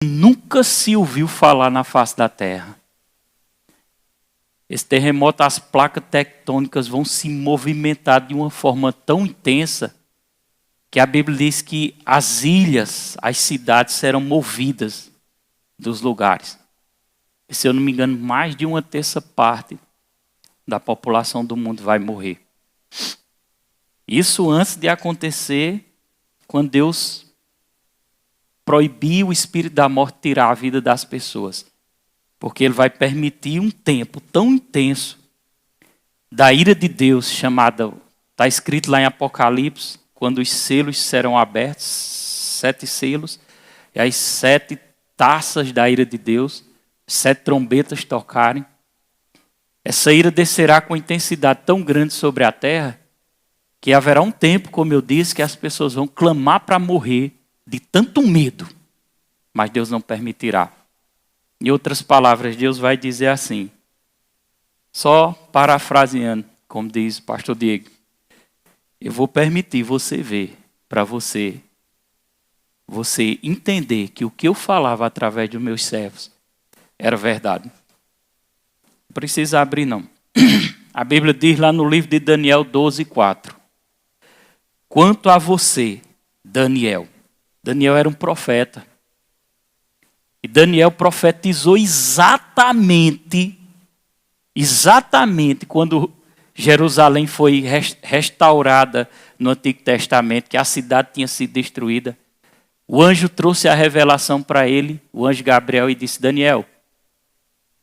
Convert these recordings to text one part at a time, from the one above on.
nunca se ouviu falar na face da Terra. Esse terremoto, as placas tectônicas vão se movimentar de uma forma tão intensa que a Bíblia diz que as ilhas, as cidades serão movidas dos lugares. E, se eu não me engano, mais de 1/3 da população do mundo vai morrer. Isso antes de acontecer, quando Deus proibiu o espírito da morte tirar a vida das pessoas. Porque Ele vai permitir um tempo tão intenso da ira de Deus, chamada, está escrito lá em Apocalipse, quando os selos serão abertos, 7 selos, e as 7 taças da ira de Deus, 7 trombetas tocarem. Essa ira descerá com intensidade tão grande sobre a terra, que haverá um tempo, como eu disse, que as pessoas vão clamar para morrer de tanto medo, mas Deus não permitirá. Em outras palavras, Deus vai dizer assim, só parafraseando, como diz o pastor Diego, eu vou permitir você ver, para você entender que o que eu falava através dos meus servos era verdade. Não precisa abrir, não. A Bíblia diz lá no livro de Daniel 12:4. Quanto a você, Daniel. Daniel era um profeta. E Daniel profetizou exatamente quando Jerusalém foi restaurada no Antigo Testamento, que a cidade tinha sido destruída. O anjo trouxe a revelação para ele, o anjo Gabriel, e disse, Daniel,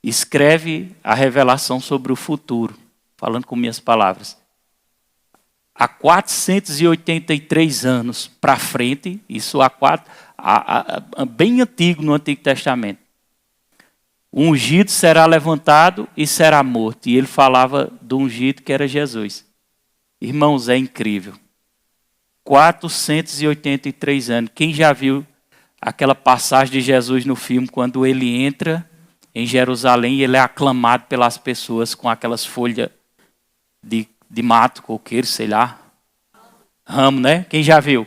escreve a revelação sobre o futuro, falando com minhas palavras. Há 483 anos para frente, isso bem antigo no Antigo Testamento, o ungido será levantado e será morto. E ele falava do ungido que era Jesus. Irmãos, é incrível. 483 anos. Quem já viu aquela passagem de Jesus no filme, quando ele entra em Jerusalém e ele é aclamado pelas pessoas com aquelas folhas de mato, coqueiro, sei lá. Ramo, né? Quem já viu?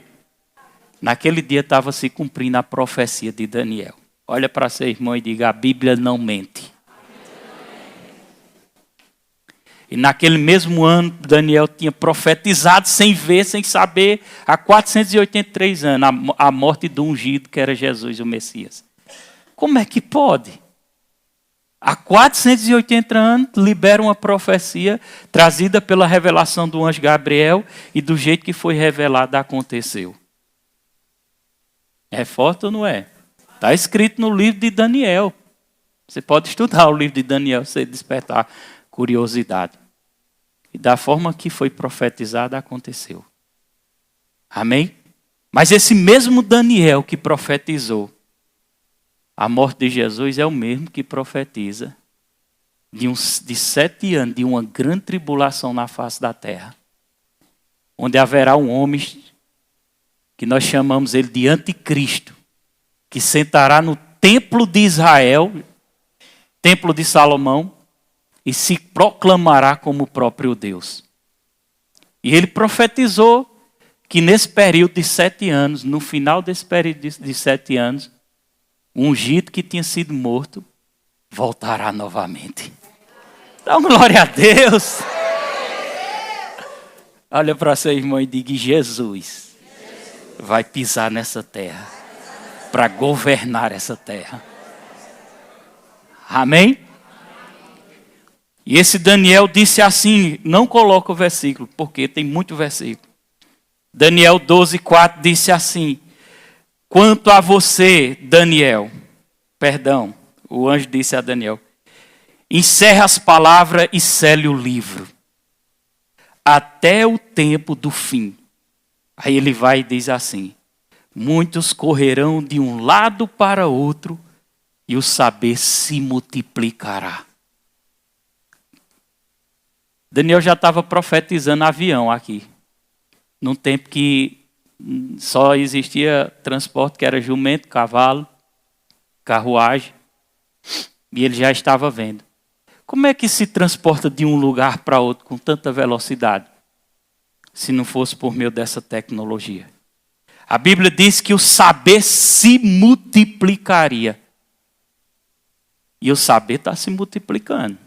Naquele dia estava se cumprindo a profecia de Daniel. Olha para seu irmão e diga, a Bíblia não mente. E naquele mesmo ano, Daniel tinha profetizado sem ver, sem saber, há 483 anos, a morte do ungido que era Jesus, o Messias. Como é que pode? Há 480 anos, libera uma profecia trazida pela revelação do anjo Gabriel e do jeito que foi revelada aconteceu. É forte ou não é? Está escrito no livro de Daniel. Você pode estudar o livro de Daniel, você despertar curiosidade. E da forma que foi profetizada, aconteceu. Amém? Mas esse mesmo Daniel que profetizou a morte de Jesus é o mesmo que profetiza de 7 anos, de uma grande tribulação na face da terra. Onde haverá um homem que nós chamamos ele de anticristo, que sentará no templo de Israel, templo de Salomão, e se proclamará como o próprio Deus. E ele profetizou que nesse período de 7 anos, no final desse período de 7 anos, o ungido que tinha sido morto voltará novamente. Dá glória a Deus. Olha para seu irmão e diga, Jesus vai pisar nessa terra para governar essa terra. Amém? E esse Daniel disse assim, não coloca o versículo, porque tem muito versículo. Daniel 12:4 disse assim, quanto a você, Daniel, o anjo disse a Daniel, encerra as palavras e cele o livro, até o tempo do fim. Aí ele vai e diz assim, muitos correrão de um lado para outro e o saber se multiplicará. Daniel já estava profetizando avião aqui. Num tempo que só existia transporte, que era jumento, cavalo, carruagem. E ele já estava vendo. Como é que se transporta de um lugar para outro com tanta velocidade? Se não fosse por meio dessa tecnologia. A Bíblia diz que o saber se multiplicaria. E o saber está se multiplicando.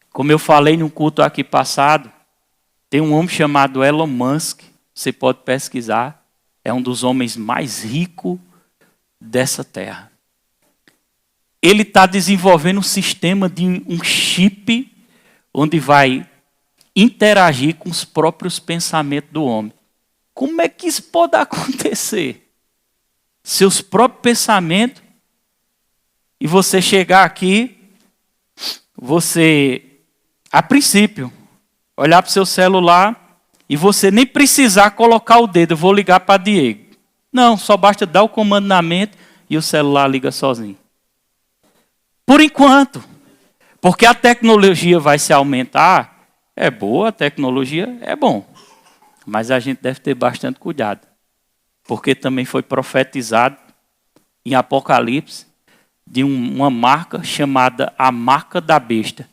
Como eu falei no culto aqui passado, tem um homem chamado Elon Musk, você pode pesquisar, é um dos homens mais ricos dessa terra. Ele está desenvolvendo um sistema de um chip onde vai interagir com os próprios pensamentos do homem. Como é que isso pode acontecer? Seus próprios pensamentos, e você chegar aqui, você, a princípio, olhar para o seu celular e você nem precisar colocar o dedo, eu vou ligar para Diego. Não, só basta dar o comando na mente e o celular liga sozinho. Por enquanto, porque a tecnologia vai se aumentar, é boa, a tecnologia é bom. Mas a gente deve ter bastante cuidado. Porque também foi profetizado em Apocalipse de uma marca chamada a marca da besta.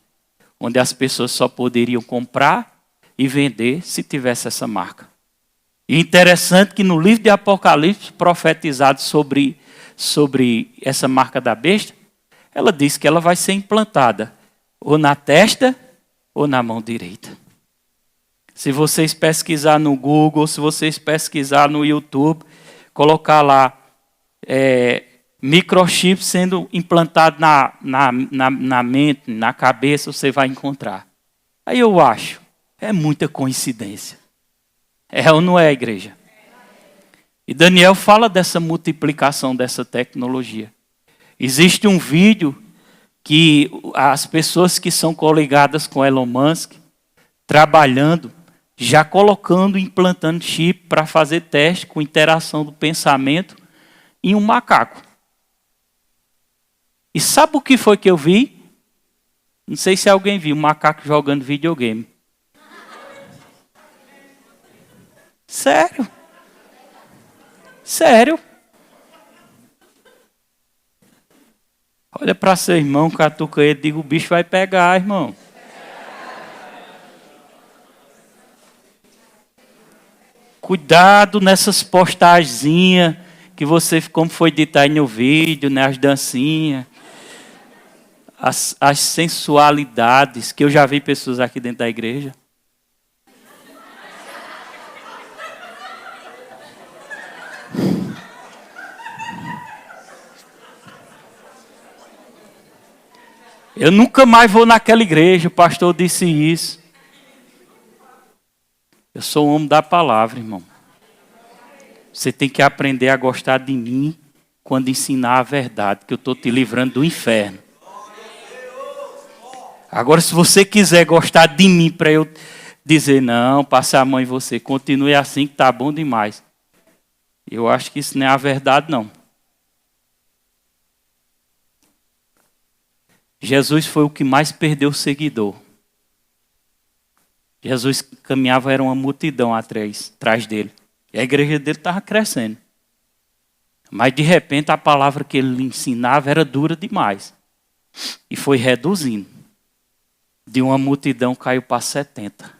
Onde as pessoas só poderiam comprar e vender se tivesse essa marca. E interessante que no livro de Apocalipse, profetizado sobre essa marca da besta, ela diz que ela vai ser implantada ou na testa ou na mão direita. Se vocês pesquisar no Google, se vocês pesquisar no YouTube, colocar lá microchip sendo implantado na mente, na cabeça, você vai encontrar. Aí eu acho, é muita coincidência. É ou não é, igreja? E Daniel fala dessa multiplicação dessa tecnologia. Existe um vídeo que as pessoas que são coligadas com Elon Musk, trabalhando, já colocando, implantando chip para fazer teste com interação do pensamento em um macaco. E sabe o que foi que eu vi? Não sei se alguém viu, um macaco jogando videogame. Sério? Sério? Olha para seu irmão, catuca ele, diga, o bicho vai pegar, irmão. Cuidado nessas postagens que você, como foi dito aí no vídeo, né, as dancinhas, as sensualidades, que eu já vi pessoas aqui dentro da igreja. Eu nunca mais vou naquela igreja, o pastor disse isso. Eu sou um homem da palavra, irmão. Você tem que aprender a gostar de mim quando ensinar a verdade, que eu estou te livrando do inferno. Agora, se você quiser gostar de mim para eu dizer, não, passe a mão em você, continue assim que está bom demais. Eu acho que isso não é a verdade, não. Jesus foi o que mais perdeu seguidor. Jesus caminhava, era uma multidão atrás dele. E a igreja dele estava crescendo. Mas de repente a palavra que ele ensinava era dura demais. E foi reduzindo. De uma multidão caiu para 70.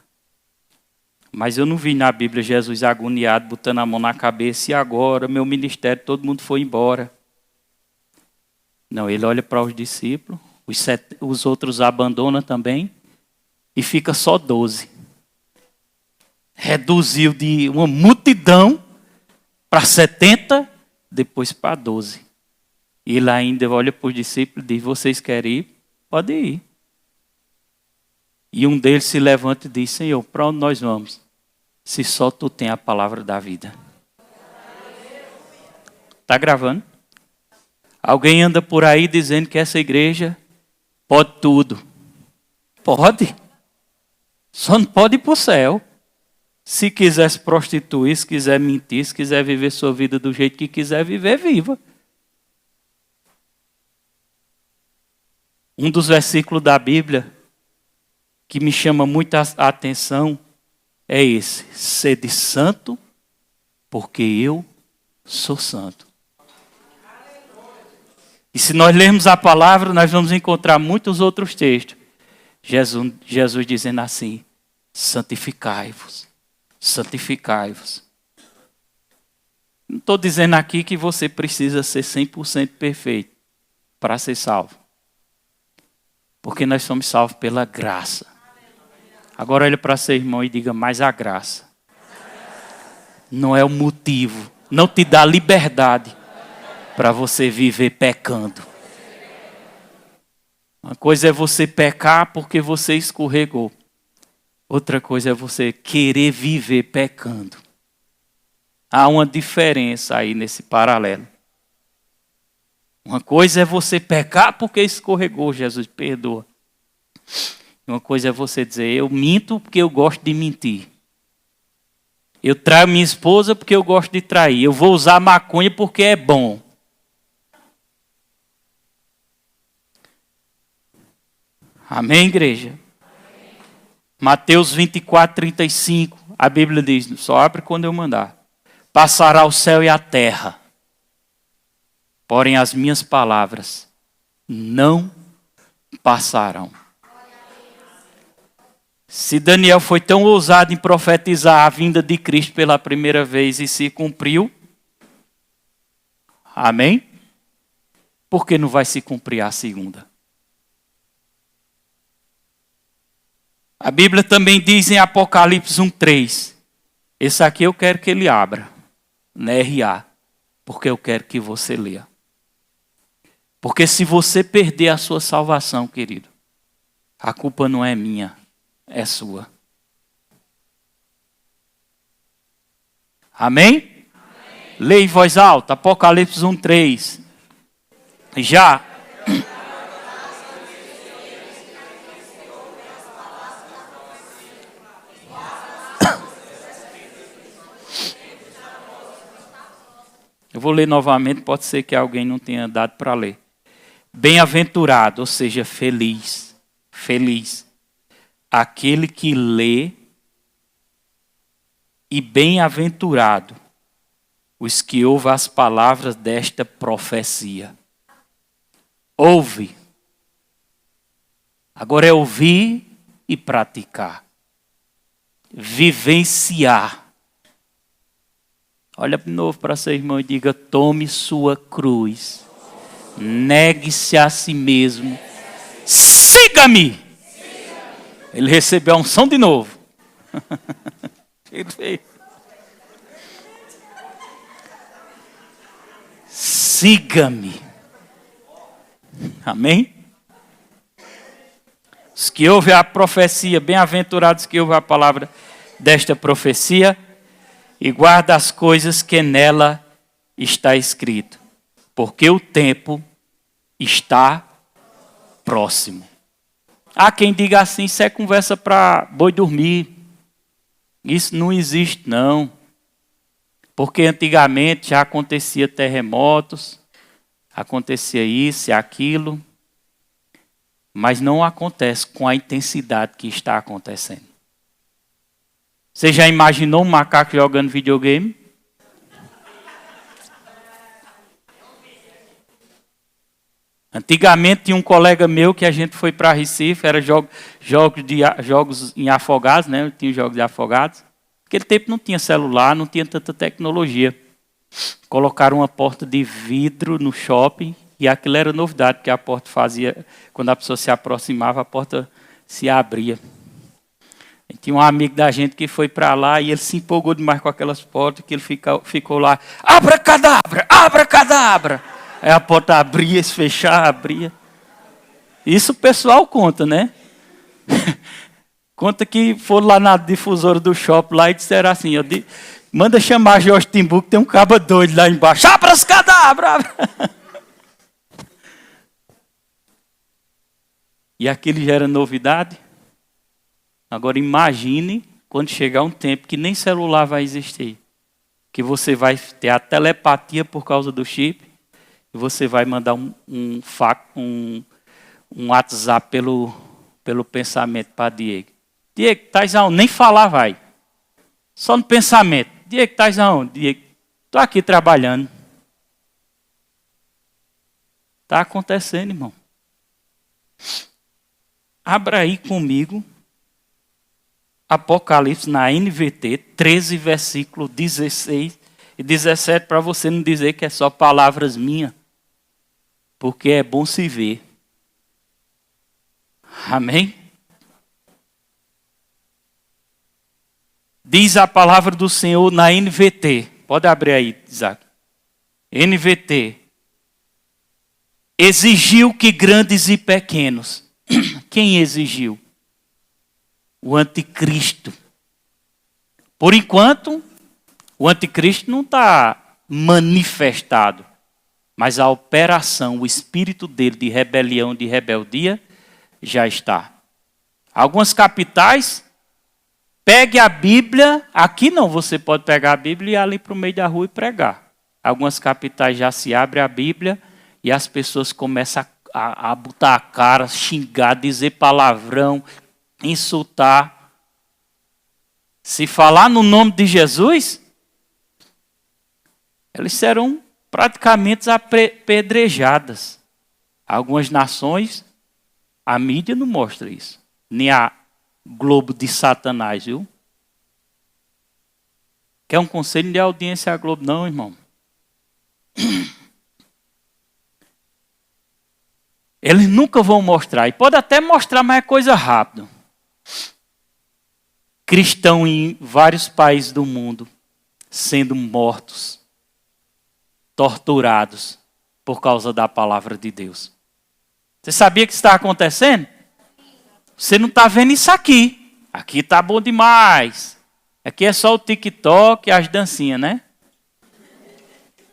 Mas eu não vi na Bíblia Jesus agoniado, botando a mão na cabeça, e agora, meu ministério, todo mundo foi embora. Não, ele olha para os discípulos, os outros abandonam também, e fica só 12. Reduziu de uma multidão para 70, depois para 12. E ele ainda olha para os discípulos e diz, vocês querem ir? Pode ir. E um deles se levanta e diz, Senhor, para onde nós vamos? Se só tu tem a palavra da vida. Está gravando? Alguém anda por aí dizendo que essa igreja pode tudo. Pode. Só não pode ir para o céu. Se quiser se prostituir, se quiser mentir, se quiser viver sua vida do jeito que quiser viver, viva. Um dos versículos da Bíblia que me chama muita atenção é esse. Sede santo, porque eu sou santo. E se nós lermos a palavra, nós vamos encontrar muitos outros textos. Jesus dizendo assim, santificai-vos, santificai-vos. Não estou dizendo aqui que você precisa ser 100% perfeito para ser salvo. Porque nós somos salvos pela graça. Agora olhe para seu irmão e diga, mas a graça não é o motivo, não te dá liberdade para você viver pecando. Uma coisa é você pecar porque você escorregou. Outra coisa é você querer viver pecando. Há uma diferença aí nesse paralelo. Uma coisa é você pecar porque escorregou, Jesus perdoa. Uma coisa é você dizer, eu minto porque eu gosto de mentir. Eu traio minha esposa porque eu gosto de trair. Eu vou usar maconha porque é bom. Amém, igreja? Amém. Mateus 24, 35. A Bíblia diz, só abre quando eu mandar. Passará o céu e a terra. Porém as minhas palavras não passarão. Se Daniel foi tão ousado em profetizar a vinda de Cristo pela primeira vez e se cumpriu, amém? Por que não vai se cumprir a segunda? A Bíblia também diz em Apocalipse 1:3. Esse aqui eu quero que ele abra, na RA, porque eu quero que você leia. Porque se você perder a sua salvação, querido, a culpa não é minha, é sua. Amém? Amém. Leia em voz alta, Apocalipse 1:3. Já. Eu vou ler novamente, pode ser que alguém não tenha dado para ler. Bem-aventurado, ou seja, feliz, feliz, aquele que lê, e bem-aventurado os que ouvem as palavras desta profecia. Ouve. Agora é ouvir e praticar. Vivenciar. Olha de novo para seu irmão e diga, tome sua cruz. Negue-se a si mesmo. Siga-me. Ele recebeu a unção de novo. Siga-me. Amém? Os que ouvem a profecia, bem-aventurados que ouvem a palavra desta profecia e guardam as coisas que nela está escrito. Porque o tempo está próximo. Há quem diga assim, isso é conversa para boi dormir. Isso não existe, não. Porque antigamente já acontecia terremotos, acontecia isso e aquilo, mas não acontece com a intensidade que está acontecendo. Você já imaginou um macaco jogando videogame? Antigamente tinha um colega meu que a gente foi para Recife, era jogos em Afogados, né? Tinha jogos de Afogados. Naquele tempo não tinha celular, não tinha tanta tecnologia. Colocaram uma porta de vidro no shopping e aquilo era novidade, porque a porta fazia, quando a pessoa se aproximava, a porta se abria. E tinha um amigo da gente que foi para lá e ele se empolgou demais com aquelas portas que ele ficou lá, abracadabra, abracadabra. Aí a porta abria, se fechava, abria. Isso o pessoal conta, né? Conta que foram lá na difusora do shopping lá e disseram assim, manda chamar Jorge Timbu que tem um caba doido lá embaixo. Abracadabra! E aquilo já era novidade. Agora imagine quando chegar um tempo que nem celular vai existir. Que você vai ter a telepatia por causa do chip. E você vai mandar um WhatsApp pelo pensamento para Diego. Diego, estás aonde? Nem falar vai. Só no pensamento. Diego, estás aonde? Diego, estou aqui trabalhando. Está acontecendo, irmão. Abra aí comigo Apocalipse na NVT, 13, versículo 16 e 17 para você não dizer que é só palavras minhas, porque é bom se ver. Amém? Diz a palavra do Senhor na NVT. Pode abrir aí, Isaac. NVT. Exigiu que grandes e pequenos. Quem exigiu? O anticristo. Por enquanto, o anticristo não está manifestado. Mas a operação, o espírito dele de rebelião, de rebeldia, já está. Algumas capitais, pegue a Bíblia. Aqui não, você pode pegar a Bíblia e ir ali para o meio da rua e pregar. Algumas capitais já se abre a Bíblia e as pessoas começam a botar a cara, xingar, dizer palavrão, insultar. Se falar no nome de Jesus, eles serão praticamente apedrejadas. Algumas nações, a mídia não mostra isso. Nem a Globo de Satanás, viu? Quer um conselho de audiência à Globo? Não, irmão. Eles nunca vão mostrar. E pode até mostrar, mas é coisa rápida. Cristãos em vários países do mundo sendo mortos, torturados por causa da palavra de Deus. Você sabia que isso está acontecendo? Você não está vendo isso aqui. Aqui está bom demais. Aqui é só o TikTok e as dancinhas, né?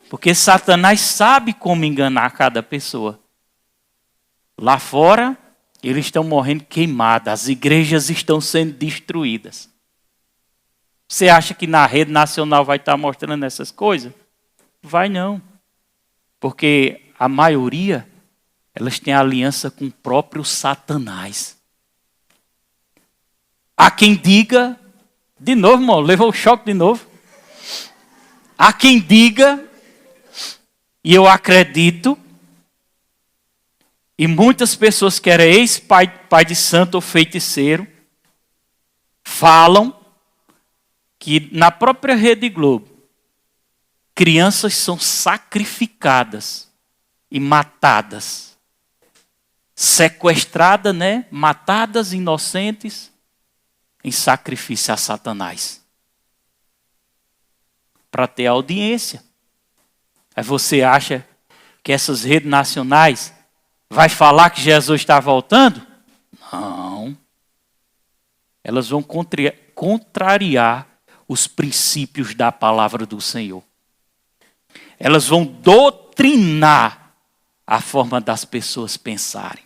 Porque Satanás sabe como enganar cada pessoa. Lá fora, eles estão morrendo queimados. As igrejas estão sendo destruídas. Você acha que na rede nacional vai estar mostrando essas coisas? Vai não. Porque a maioria, elas têm aliança com o próprio Satanás. Há quem diga, de novo, irmão, levou o choque de novo. Há quem diga, e eu acredito, e muitas pessoas que eram ex-pai de santo ou feiticeiro, falam que na própria Rede Globo, crianças são sacrificadas e matadas. Sequestradas, né? Matadas, inocentes, em sacrifício a Satanás. Para ter audiência. Aí você acha que essas redes nacionais vai falar que Jesus está voltando? Não. Elas vão contrariar os princípios da palavra do Senhor. Elas vão doutrinar a forma das pessoas pensarem.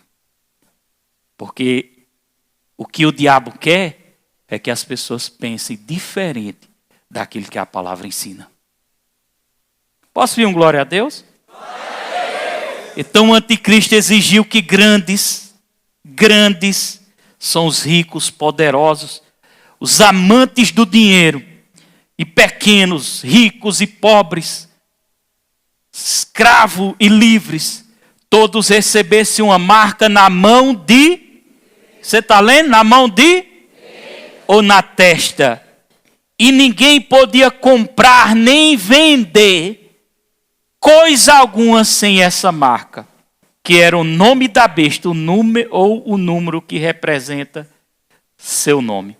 Porque o que o diabo quer é que as pessoas pensem diferente daquilo que a palavra ensina. Posso vir um glória a Deus? Então o anticristo exigiu que grandes são os ricos, poderosos, os amantes do dinheiro, e pequenos, ricos e pobres, escravos e livres, todos recebessem uma marca na mão de... Você está lendo? Na mão de? Ou na testa. E ninguém podia comprar nem vender coisa alguma sem essa marca, que era o nome da besta, o número ou o número que representa seu nome.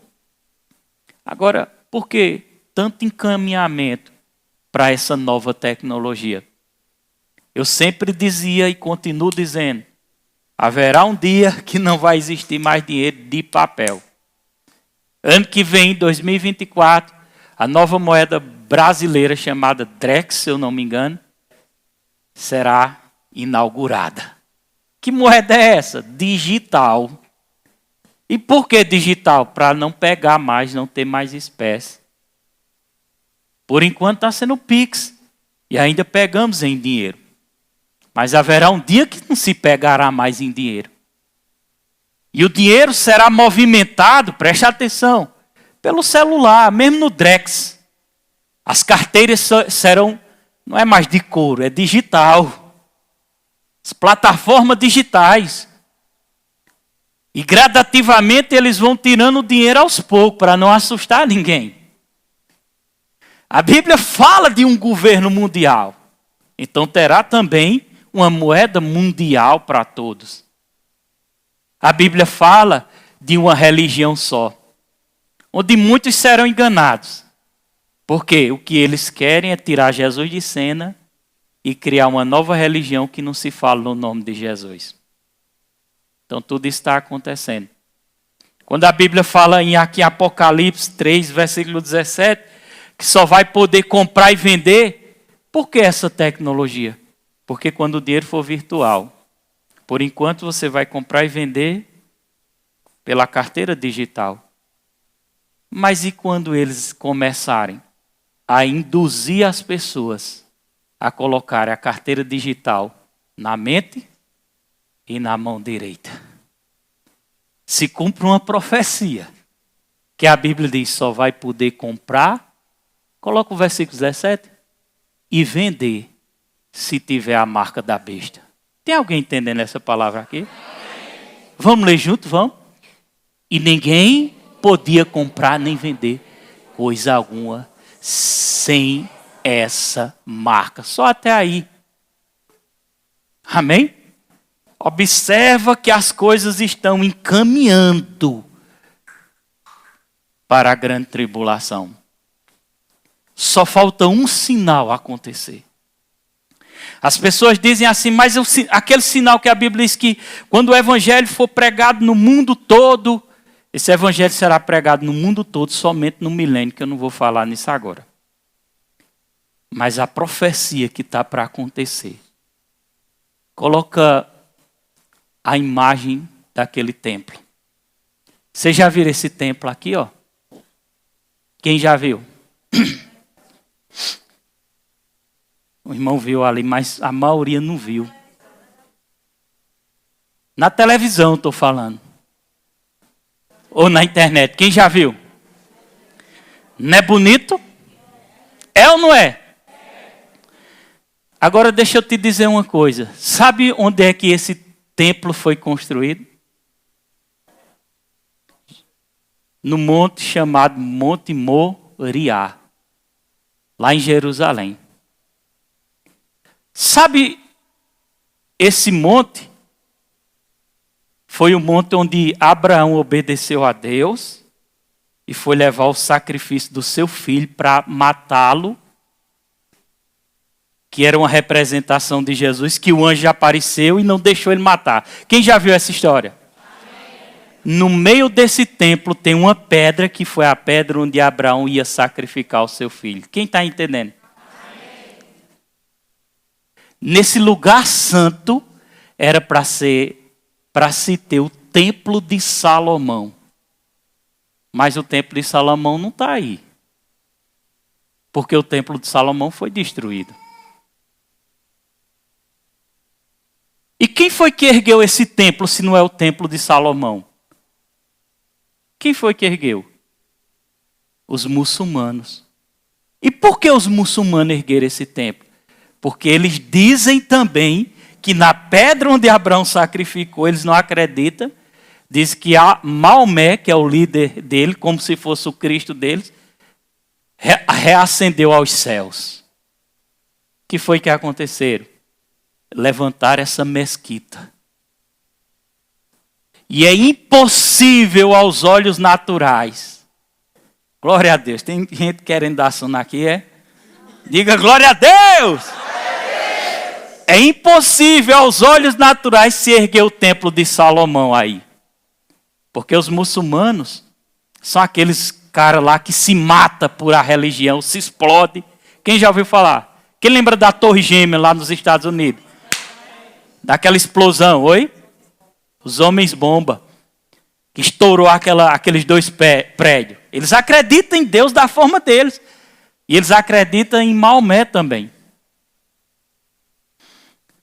Agora, por que tanto encaminhamento para essa nova tecnologia? Eu sempre dizia e continuo dizendo, haverá um dia que não vai existir mais dinheiro de papel. Ano que vem, 2024, a nova moeda brasileira chamada Drex, se eu não me engano, será inaugurada. Que moeda é essa? Digital. E por que digital? Para não pegar mais, não ter mais espécie. Por enquanto está sendo Pix. E ainda pegamos em dinheiro. Mas haverá um dia que não se pegará mais em dinheiro. E o dinheiro será movimentado, preste atenção, pelo celular, mesmo no Drex. As carteiras serão, não é mais de couro, é digital. As plataformas digitais. E gradativamente eles vão tirando o dinheiro aos poucos, para não assustar ninguém. A Bíblia fala de um governo mundial. Então terá também uma moeda mundial para todos. A Bíblia fala de uma religião só, onde muitos serão enganados. Porque o que eles querem é tirar Jesus de cena e criar uma nova religião que não se fala no nome de Jesus. Então tudo está acontecendo. Quando a Bíblia fala aqui em Apocalipse 3, versículo 17, que só vai poder comprar e vender, por que essa tecnologia? Porque quando o dinheiro for virtual, por enquanto você vai comprar e vender pela carteira digital. Mas e quando eles começarem a induzir as pessoas a colocarem a carteira digital na mente e na mão direita? Se cumpre uma profecia, que a Bíblia diz só vai poder comprar, coloca o versículo 17, e vender se tiver a marca da besta. Tem alguém entendendo essa palavra aqui? Vamos ler junto, vamos? E ninguém podia comprar nem vender coisa alguma sem essa marca. Só até aí. Amém? Observa que as coisas estão encaminhando para a grande tribulação. Só falta um sinal acontecer. As pessoas dizem assim, mas aquele sinal que a Bíblia diz que quando o evangelho for pregado no mundo todo, esse evangelho será pregado no mundo todo somente no milênio, que eu não vou falar nisso agora. Mas a profecia que está para acontecer, coloca a imagem daquele templo. Você já viu esse templo aqui, ó? Quem já viu? O irmão viu ali, mas a maioria não viu. Na televisão estou falando. Ou na internet. Quem já viu? Não é bonito? É ou não é? Agora deixa eu te dizer uma coisa. Sabe onde é que esse templo foi construído? No monte chamado Monte Moriá, lá em Jerusalém. Sabe, esse monte foi o monte onde Abraão obedeceu a Deus e foi levar o sacrifício do seu filho para matá-lo, que era uma representação de Jesus, que o anjo apareceu e não deixou ele matar. Quem já viu essa história? No meio desse templo tem uma pedra que foi a pedra onde Abraão ia sacrificar o seu filho. Quem está entendendo? Nesse lugar santo era para se ter o templo de Salomão. Mas o templo de Salomão não está aí. Porque o templo de Salomão foi destruído. E quem foi que ergueu esse templo se não é o templo de Salomão? Quem foi que ergueu? Os muçulmanos. E por que os muçulmanos ergueram esse templo? Porque eles dizem também que na pedra onde Abraão sacrificou, eles não acreditam. Diz que Maomé, que é o líder dele, como se fosse o Cristo deles, reascendeu aos céus. O que foi que aconteceu? Levantar essa mesquita. E é impossível aos olhos naturais. Glória a Deus. Tem gente querendo dar sono aqui, é? Diga glória a Deus! É impossível aos olhos naturais se erguer o templo de Salomão aí. Porque os muçulmanos são aqueles caras lá que se matam por a religião, se explode. Quem já ouviu falar? Quem lembra da Torre Gêmea lá nos Estados Unidos? Daquela explosão, oi? Os homens bomba. Que estourou aqueles dois prédios. Eles acreditam em Deus da forma deles. E eles acreditam em Maomé também.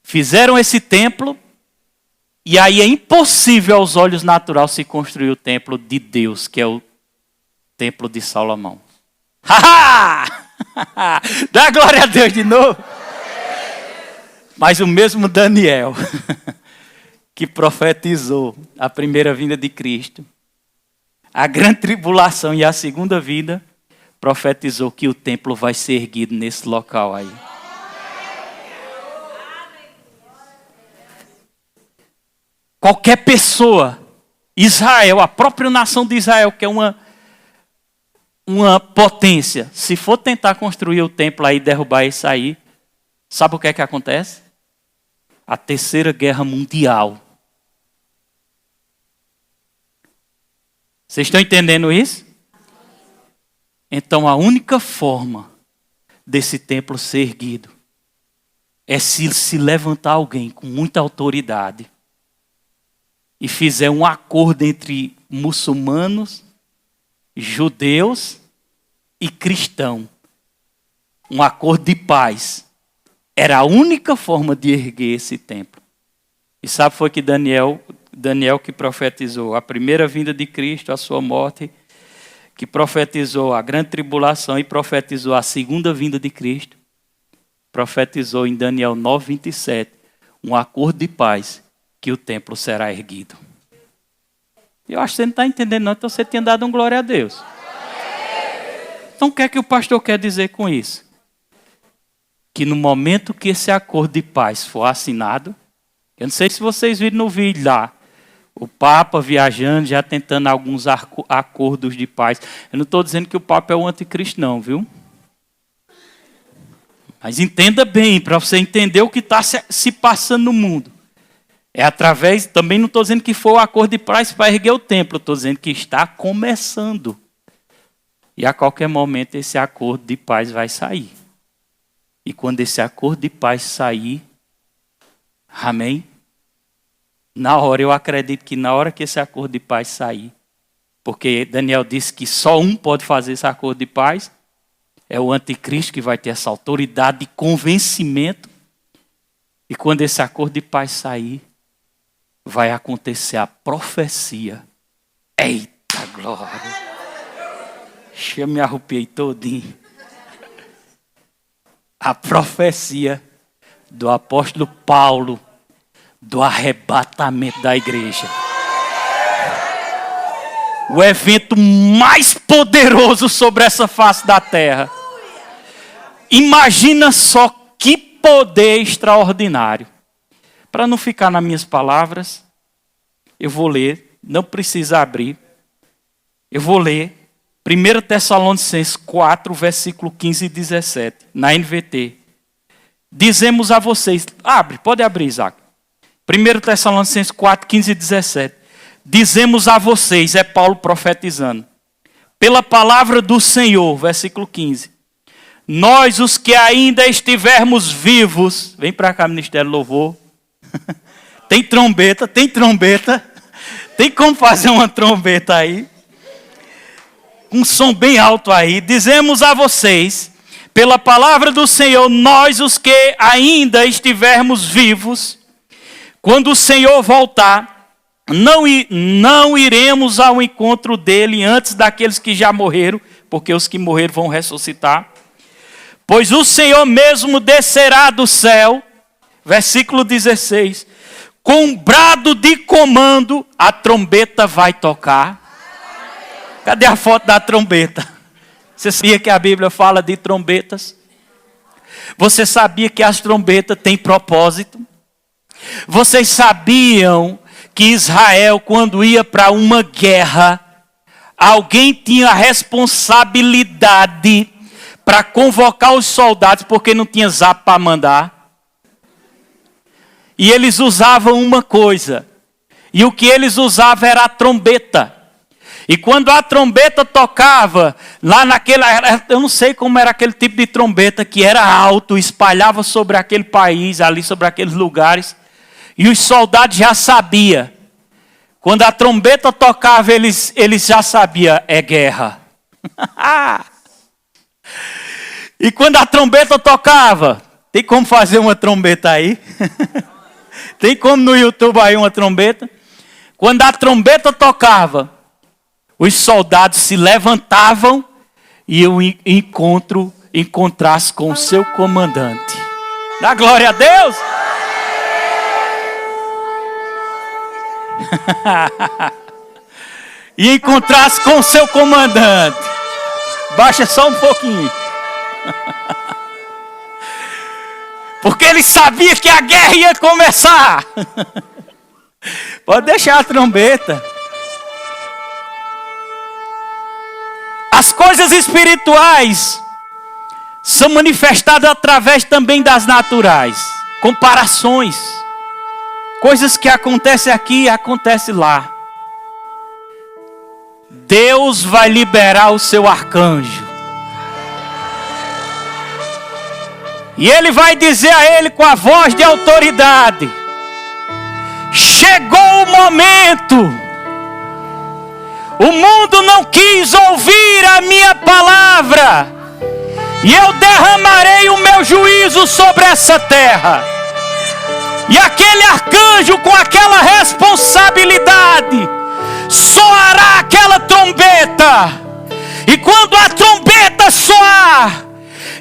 Fizeram esse templo, e aí é impossível aos olhos naturais se construir o templo de Deus, que é o templo de Salomão. Dá glória a Deus de novo. Mas o mesmo Daniel, que profetizou a primeira vinda de Cristo, a grande tribulação e a segunda vinda, profetizou que o templo vai ser erguido nesse local aí. Qualquer pessoa, Israel, a própria nação de Israel, que é uma potência, se for tentar construir o templo aí, derrubar isso aí, sabe o que é que acontece? A Terceira Guerra Mundial. Vocês estão entendendo isso? Então a única forma desse templo ser erguido é se levantar alguém com muita autoridade e fizer um acordo entre muçulmanos, judeus e cristãos. Um acordo de paz. Era a única forma de erguer esse templo. E sabe, foi que Daniel que profetizou a primeira vinda de Cristo, a sua morte, que profetizou a grande tribulação e profetizou a segunda vinda de Cristo. Profetizou em Daniel 9:27, um acordo de paz, que o templo será erguido. Eu acho que você não está entendendo não, então você tinha dado um glória a Deus. Então o que é que o pastor quer dizer com isso? Que no momento que esse acordo de paz for assinado, eu não sei se vocês viram no vídeo lá, o Papa viajando, já tentando alguns acordos de paz. Eu não estou dizendo que o Papa é o anticristo não, viu? Mas entenda bem, para você entender o que está se passando no mundo. É através, também não estou dizendo que foi o acordo de paz para erguer o templo, estou dizendo que está começando. E a qualquer momento esse acordo de paz vai sair. E quando esse acordo de paz sair, amém? Na hora, eu acredito que na hora que esse acordo de paz sair, porque Daniel disse que só um pode fazer esse acordo de paz, é o anticristo que vai ter essa autoridade de convencimento. E quando esse acordo de paz sair, vai acontecer a profecia. Eita glória! Eu me arrupiei todinho. A profecia do apóstolo Paulo do arrebatamento da igreja. O evento mais poderoso sobre essa face da terra. Imagina só que poder extraordinário. Para não ficar nas minhas palavras, eu vou ler, não precisa abrir. Eu vou ler 1 Tessalonicenses 4, versículo 15 e 17, na NVT. Dizemos a vocês, pode abrir, Isaac. 1 Tessalonicenses 4, 15 e 17. Dizemos a vocês, é Paulo profetizando, pela palavra do Senhor, versículo 15. Nós, os que ainda estivermos vivos, vem para cá, Ministério Louvor. Tem trombeta. Tem como fazer uma trombeta aí? Um som bem alto aí. Dizemos a vocês, pela palavra do Senhor, nós os que ainda estivermos vivos, quando o Senhor voltar, não iremos ao encontro dele antes daqueles que já morreram, porque os que morreram vão ressuscitar. Pois o Senhor mesmo descerá do céu, versículo 16, com um brado de comando, a trombeta vai tocar. Cadê a foto da trombeta? Você sabia que a Bíblia fala de trombetas? Você sabia que as trombetas têm propósito? Vocês sabiam que Israel, quando ia para uma guerra, alguém tinha a responsabilidade para convocar os soldados, porque não tinha zap para mandar? E eles usavam uma coisa, e o que eles usavam era a trombeta. E quando a trombeta tocava, lá eu não sei como era aquele tipo de trombeta, que era alto, espalhava sobre aquele país, ali sobre aqueles lugares. E os soldados já sabiam. Quando a trombeta tocava, eles já sabiam, é guerra. E quando a trombeta tocava, tem como fazer uma trombeta aí? Tem como no YouTube aí uma trombeta? Quando a trombeta tocava, os soldados se levantavam e iam encontrar-se com o seu comandante. Dá glória a Deus! E encontrar-se com o seu comandante. Baixa só um pouquinho. Porque ele sabia que a guerra ia começar. Pode deixar a trombeta. As coisas espirituais são manifestadas através também das naturais. Comparações. Coisas que acontecem aqui e acontecem lá. Deus vai liberar o seu arcanjo. E ele vai dizer a ele com a voz de autoridade: chegou o momento. O mundo não quis ouvir a minha palavra. E eu derramarei o meu juízo sobre essa terra. E aquele arcanjo com aquela responsabilidade soará aquela trombeta. E quando a trombeta soar,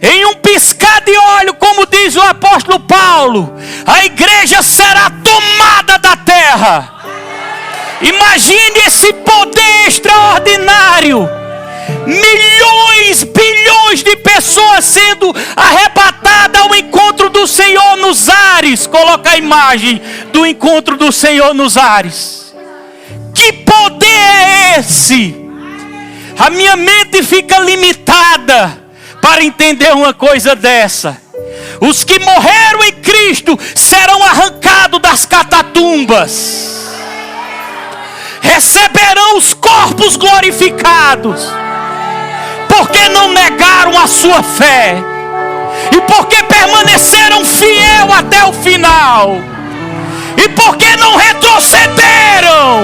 em um piscar de olho, como diz o apóstolo Paulo, a igreja será tomada da terra. Imagine esse poder extraordinário. Milhões, bilhões de pessoas sendo arrebatadas ao encontro do Senhor nos ares. Coloca a imagem do encontro do Senhor nos ares. Que poder é esse? A minha mente fica limitada para entender uma coisa dessa. Os que morreram em Cristo serão arrancados das catatumbas. Receberão os corpos glorificados. Porque não negaram a sua fé. E porque permaneceram fiel até o final. E porque não retrocederam.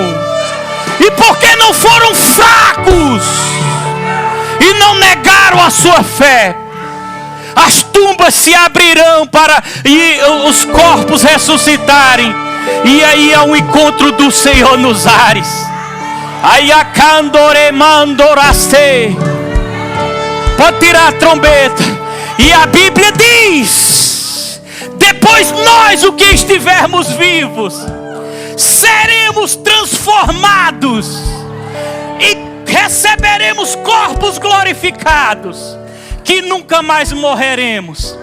E porque não foram fracos. E não negaram a sua fé. As tumbas se abrirão para os corpos ressuscitarem. E aí é o encontro do Senhor nos ares. Ayakandoremandorase. Pode tirar a trombeta. E a Bíblia diz: depois nós, o que estivermos vivos, seremos transformados e receberemos corpos glorificados, que nunca mais morreremos,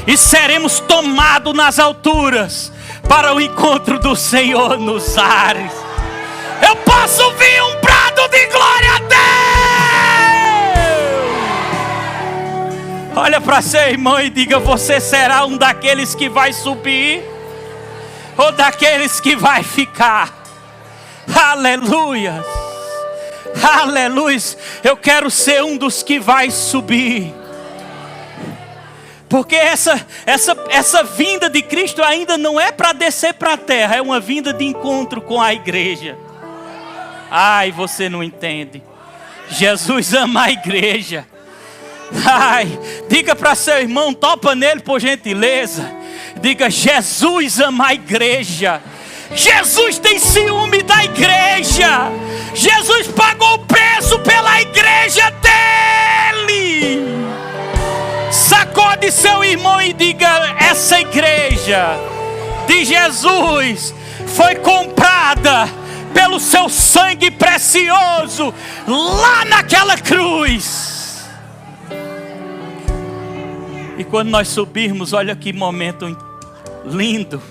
e seremos tomados nas alturas para o encontro do Senhor nos ares. Eu posso ouvir um brado de glória a Deus. Olha para seu irmão e diga: você será um daqueles que vai subir ou daqueles que vai ficar? Aleluia, aleluia. Eu quero ser um dos que vai subir. Porque essa vinda de Cristo ainda não é para descer para a terra. É uma vinda de encontro com a igreja. Ai, você não entende. Jesus ama a igreja. Ai, diga para seu irmão, topa nele por gentileza. Diga: Jesus ama a igreja. Jesus tem ciúme da igreja. Jesus pagou o preço pela igreja dele. Sacode seu irmão e diga: essa igreja de Jesus foi comprada pelo seu sangue precioso lá naquela cruz. E quando nós subirmos, olha que momento lindo.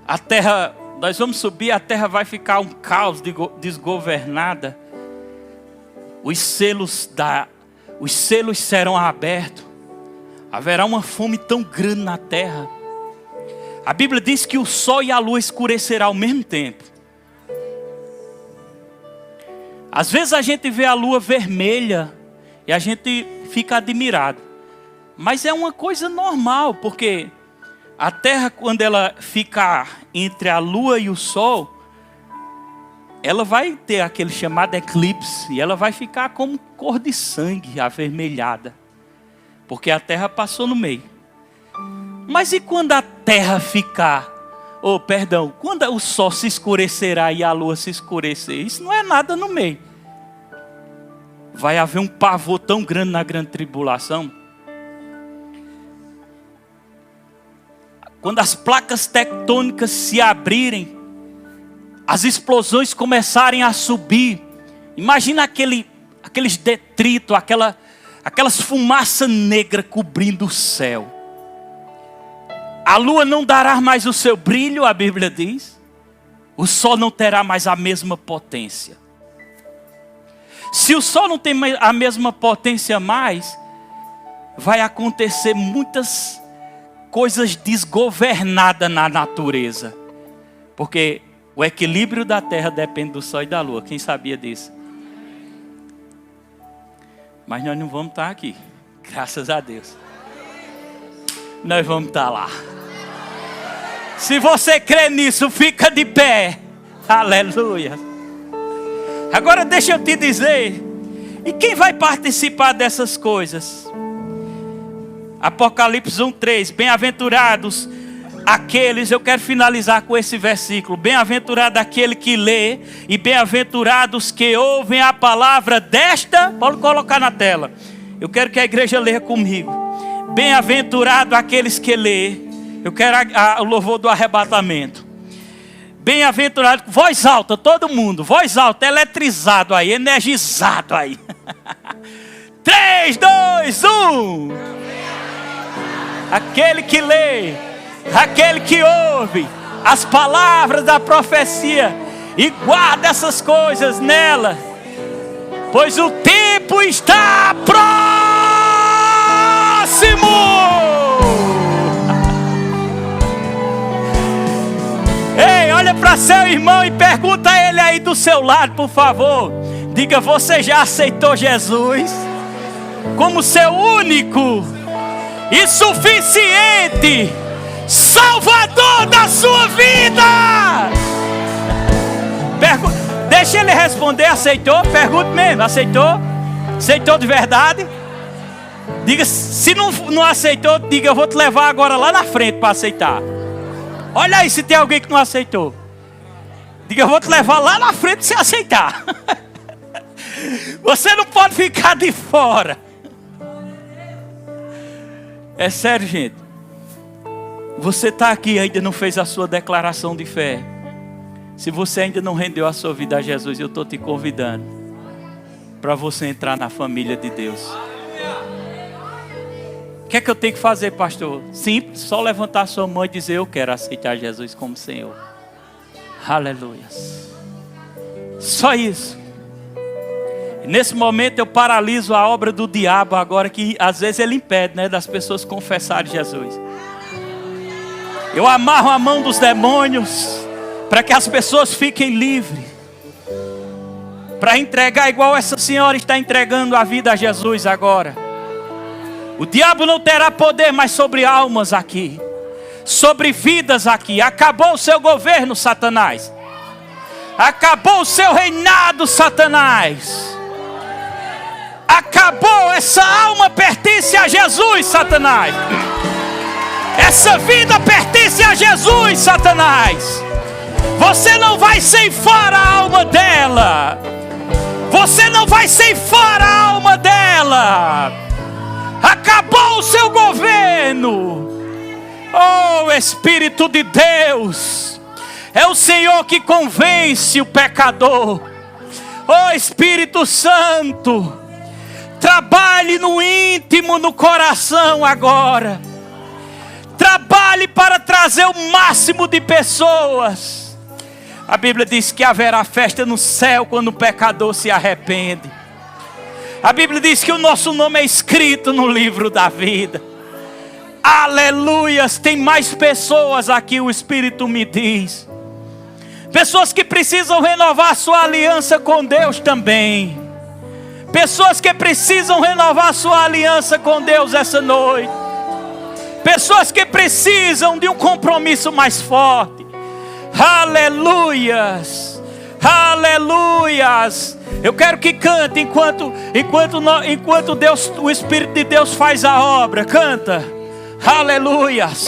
A terra, nós vamos subir, a terra vai ficar um caos, desgovernada. Os selos serão abertos. Haverá uma fome tão grande na terra. A Bíblia diz que o sol e a lua escurecerão ao mesmo tempo. Às vezes a gente vê a lua vermelha e a gente fica admirado. Mas é uma coisa normal, porque a terra, quando ela ficar entre a lua e o sol, ela vai ter aquele chamado eclipse. E ela vai ficar como cor de sangue, avermelhada. Porque a terra passou no meio. Mas e quando a terra ficar, quando o sol se escurecerá e a lua se escurecer? Isso não é nada no meio. Vai haver um pavor tão grande na grande tribulação. Quando as placas tectônicas se abrirem, as explosões começarem a subir. Imagina aqueles detritos, aquelas fumaças negras cobrindo o céu. A lua não dará mais o seu brilho, a Bíblia diz. O sol não terá mais a mesma potência. Se o sol não tem a mesma potência mais, vai acontecer muitas coisas desgovernadas na natureza. Porque o equilíbrio da terra depende do sol e da lua. Quem sabia disso? Mas nós não vamos estar aqui. Graças a Deus. Nós vamos estar lá. Se você crê nisso, fica de pé. Aleluia. Agora deixa eu te dizer. E quem vai participar dessas coisas? Apocalipse 1:3. Bem-aventurados aqueles, eu quero finalizar com esse versículo. Bem-aventurado aquele que lê, e bem-aventurados que ouvem a palavra desta. Pode colocar na tela. Eu quero que a igreja leia comigo. Bem-aventurado aqueles que lê. Eu quero o louvor do arrebatamento. Bem-aventurado, voz alta, todo mundo, voz alta, eletrizado aí, energizado aí. 3, 2, 1. Aquele que lê, aquele que ouve as palavras da profecia e guarda essas coisas nela, pois o tempo está próximo. Ei, olha para seu irmão e pergunta a ele aí do seu lado, por favor. Diga: você já aceitou Jesus como seu único e suficiente Salvador da sua vida? Deixa ele responder. Aceitou? Pergunta mesmo. Aceitou? Aceitou de verdade? Diga, se não aceitou, diga: eu vou te levar agora lá na frente para aceitar. Olha aí se tem alguém que não aceitou. Diga: eu vou te levar lá na frente para você aceitar. Você não pode ficar de fora. É sério, gente. Você está aqui e ainda não fez a sua declaração de fé. Se você ainda não rendeu a sua vida a Jesus, eu estou te convidando para você entrar na família de Deus. O que é que eu tenho que fazer, pastor? Simples, só levantar sua mão e dizer: eu quero aceitar Jesus como Senhor. Aleluia. Só isso. Nesse momento eu paraliso a obra do diabo agora, que às vezes ele impede, né, das pessoas confessarem Jesus. Eu amarro a mão dos demônios para que as pessoas fiquem livres, para entregar igual essa senhora está entregando a vida a Jesus agora. O diabo não terá poder mais sobre almas aqui, sobre vidas aqui. Acabou o seu governo, Satanás. Acabou o seu reinado, Satanás. Acabou, essa alma pertence a Jesus, Satanás. Essa vida pertence a Jesus, Satanás. Você não vai ceifar a alma dela. Você não vai ceifar a alma dela. Acabou o seu governo. Oh, Espírito de Deus, é o Senhor que convence o pecador. Oh, Espírito Santo, trabalhe no íntimo, no coração agora. Trabalhe para trazer o máximo de pessoas. A Bíblia diz que haverá festa no céu quando o pecador se arrepende. A Bíblia diz que o nosso nome é escrito no livro da vida. Aleluias, tem mais pessoas aqui, o Espírito me diz. Pessoas que precisam renovar sua aliança com Deus também. Pessoas que precisam renovar sua aliança com Deus essa noite. Pessoas que precisam de um compromisso mais forte. Aleluias, aleluias. Eu quero que cante enquanto Deus, o Espírito de Deus faz a obra. Canta. Aleluias.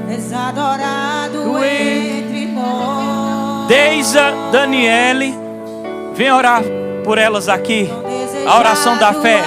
És adorado entre nós. Deisa, Daniele, vem orar por elas aqui. A oração da fé.